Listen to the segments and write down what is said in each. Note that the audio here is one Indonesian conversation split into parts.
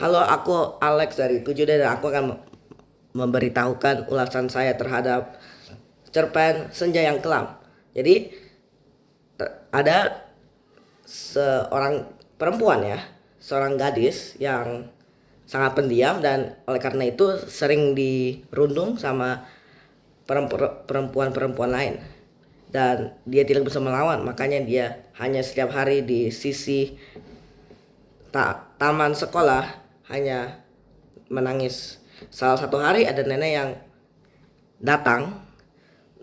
Halo, aku Alex dari 7 dan aku akan memberitahukan ulasan saya terhadap cerpen Senja yang Kelam. Jadi ada seorang perempuan ya, seorang gadis yang sangat pendiam dan oleh karena itu sering dirundung sama perempuan-perempuan lain. Dan dia tidak bisa melawan, makanya dia hanya setiap hari di sisi taman sekolah hanya menangis. Salah satu hari ada nenek yang datang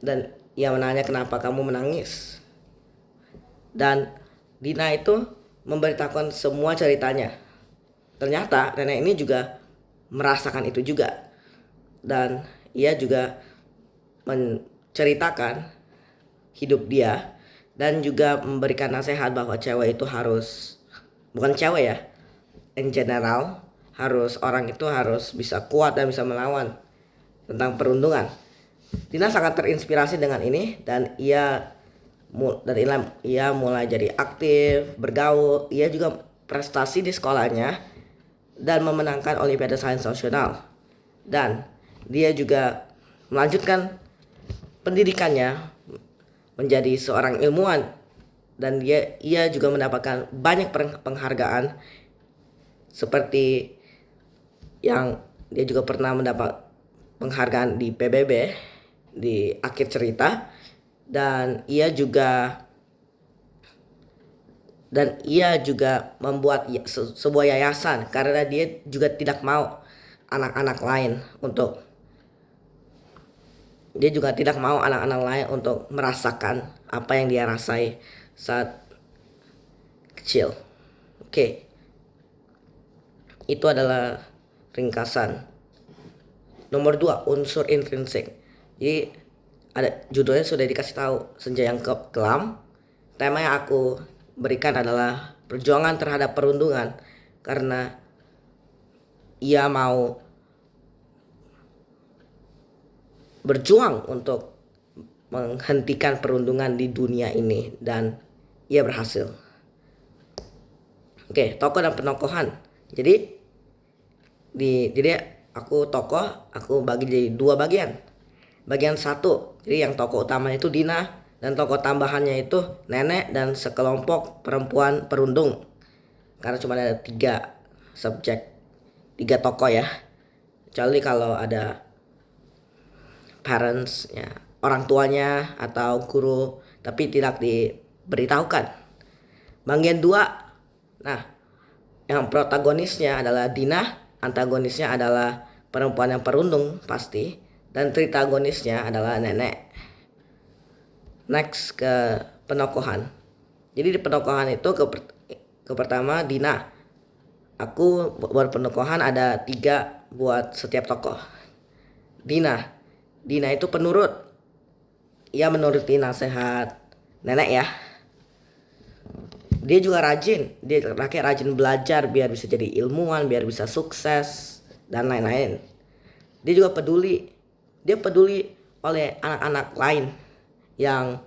dan ia menanya kenapa kamu menangis. Dan Dina itu memberitahukan semua ceritanya. Ternyata nenek ini juga merasakan itu juga. Dan ia juga menceritakan hidup dia dan juga memberikan nasihat bahwa cewek itu harus, bukan cewek ya, in general, harus orang itu harus bisa kuat dan bisa melawan tentang perundungan. Dina sangat terinspirasi dengan ini dan ia mulai jadi aktif, bergaul. Ia juga prestasi di sekolahnya dan memenangkan Olimpiade Sains Nasional. Dan dia juga melanjutkan pendidikannya menjadi seorang ilmuwan dan ia juga mendapatkan banyak penghargaan seperti yang dia juga pernah mendapat penghargaan di PBB di akhir cerita. Dan ia juga membuat sebuah yayasan karena dia juga tidak mau anak-anak lain untuk dia juga tidak mau anak-anak lain untuk merasakan apa yang dia rasai saat kecil. Oke, itu adalah ringkasan. Nomor 2, unsur intrinsik. Jadi ada judulnya sudah dikasih tahu, Senja yang Kelam. Tema yang aku berikan adalah perjuangan terhadap perundungan karena ia mau berjuang untuk menghentikan perundungan di dunia ini dan ia berhasil. Oke, tokoh dan penokohan. Jadi aku bagi jadi dua bagian. Bagian satu, jadi yang tokoh utamanya itu Dina dan tokoh tambahannya itu nenek dan sekelompok perempuan perundung. Karena cuma ada 3 subjek, 3 tokoh ya. Kecuali kalau ada parents ya, orang tuanya atau guru, tapi tidak diberitahukan. Bagian 2, nah yang protagonisnya adalah Dina, antagonisnya adalah perempuan yang perundung pasti, dan tritagonisnya adalah nenek. Next ke penokohan. Jadi di penokohan itu ke pertama Dina. Aku buat penokohan ada 3 buat setiap tokoh. Dina. Dina itu penurut. Ia menuruti nasihat nenek ya. Dia juga rajin. Dia rakyat rajin belajar biar bisa jadi ilmuwan, biar bisa sukses dan lain-lain. Dia juga peduli. Dia peduli oleh anak-anak lain yang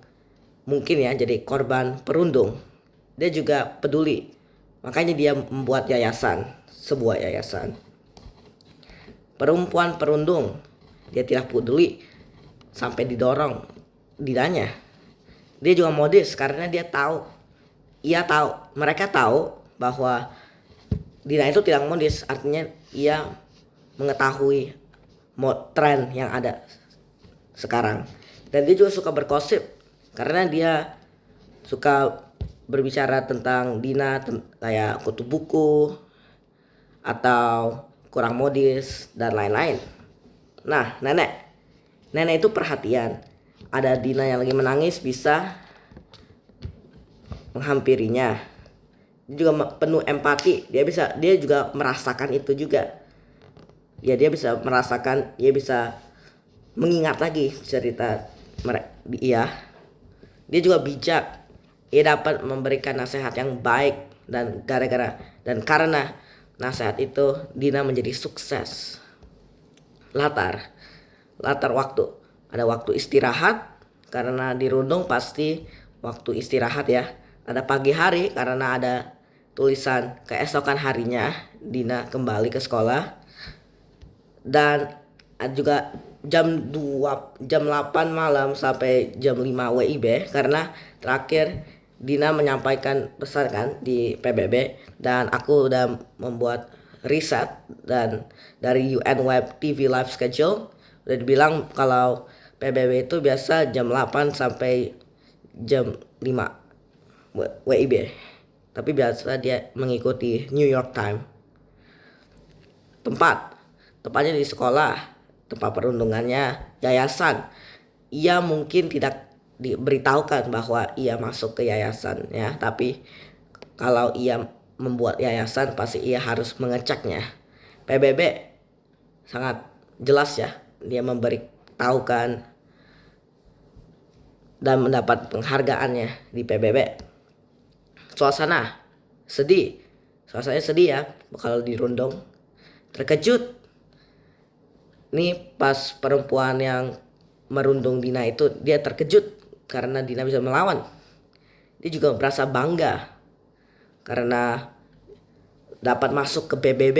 mungkin ya jadi korban perundung. Dia juga peduli. Makanya dia membuat sebuah yayasan. Perempuan perundung, dia tidak peduli sampai didorong didanya. Dia juga modis karena mereka tahu bahwa Dina itu tidak modis, artinya ia mengetahui tren yang ada sekarang. Dan dia juga suka bergosip karena dia suka berbicara tentang Dina kayak kutu buku atau kurang modis dan lain-lain. Nah, nenek itu perhatian. Ada Dina yang lagi menangis bisa menghampirinya. Dia juga penuh empati. Dia juga merasakan itu juga. Ya, dia bisa merasakan, dia bisa mengingat lagi cerita dia. Dia juga bijak. Ia dapat memberikan nasihat yang baik dan karena nasihat itu Dina menjadi sukses. Latar waktu. Ada waktu istirahat karena dirundung pasti waktu istirahat ya. Ada pagi hari karena ada tulisan keesokan harinya Dina kembali ke sekolah, dan juga jam 8 malam sampai jam 5 WIB, karena terakhir Dina menyampaikan pesan kan di PBB, dan aku udah membuat riset dan dari UN Web TV Live Schedule udah dibilang kalau PBB itu biasa jam 8 sampai jam 5 WIB, tapi biasa dia mengikuti New York Times. Tempatnya di sekolah, tempat perundungannya yayasan. Ia mungkin tidak diberitahukan bahwa ia masuk ke yayasan ya, tapi kalau ia membuat yayasan pasti ia harus mengeceknya. PBB sangat jelas ya, dia memberitahukan dan mendapat penghargaannya di PBB. Suasananya sedih ya kalau dirundung. Terkejut nih pas perempuan yang merundung Dina itu, dia terkejut karena Dina bisa melawan. Dia juga merasa bangga karena dapat masuk ke PBB.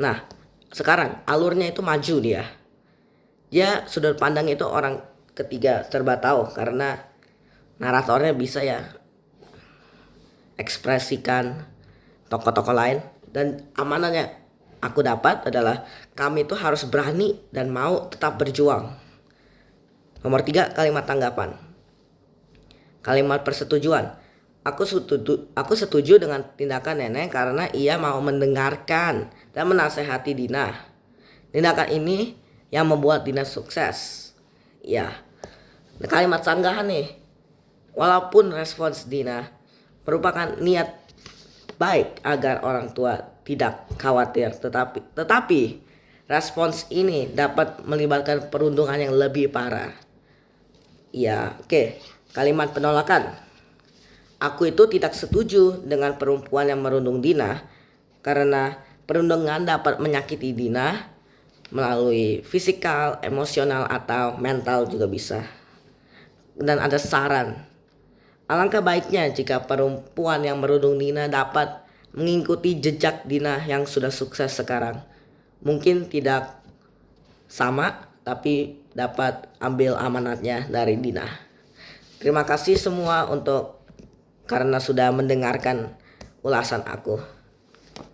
Nah, sekarang alurnya itu maju dia. Dia sudut pandang itu orang ketiga serba tahu karena naratornya bisa ya ekspresikan tokoh-tokoh lain. Dan amanahnya aku dapat adalah kami itu harus berani dan mau tetap berjuang. Nomor 3, kalimat tanggapan. Kalimat persetujuan. Aku setuju dengan tindakan nenek karena ia mau mendengarkan dan menasehati Dina. Tindakan ini yang membuat Dina sukses. Ya. Kalimat sanggahan nih. Walaupun respons Dina merupakan niat baik agar orang tua tidak khawatir, tetapi respons ini dapat melibatkan perundungan yang lebih parah. Ya, oke. Kalimat penolakan. Aku itu tidak setuju dengan perempuan yang merundung Dina karena perundungan dapat menyakiti Dina melalui fisikal, emosional, atau mental juga bisa. Dan ada saran. Alangkah baiknya jika perempuan yang merundung Dina dapat mengikuti jejak Dina yang sudah sukses sekarang. Mungkin tidak sama, tapi dapat ambil amanatnya dari Dina. Terima kasih semua karena sudah mendengarkan ulasan aku.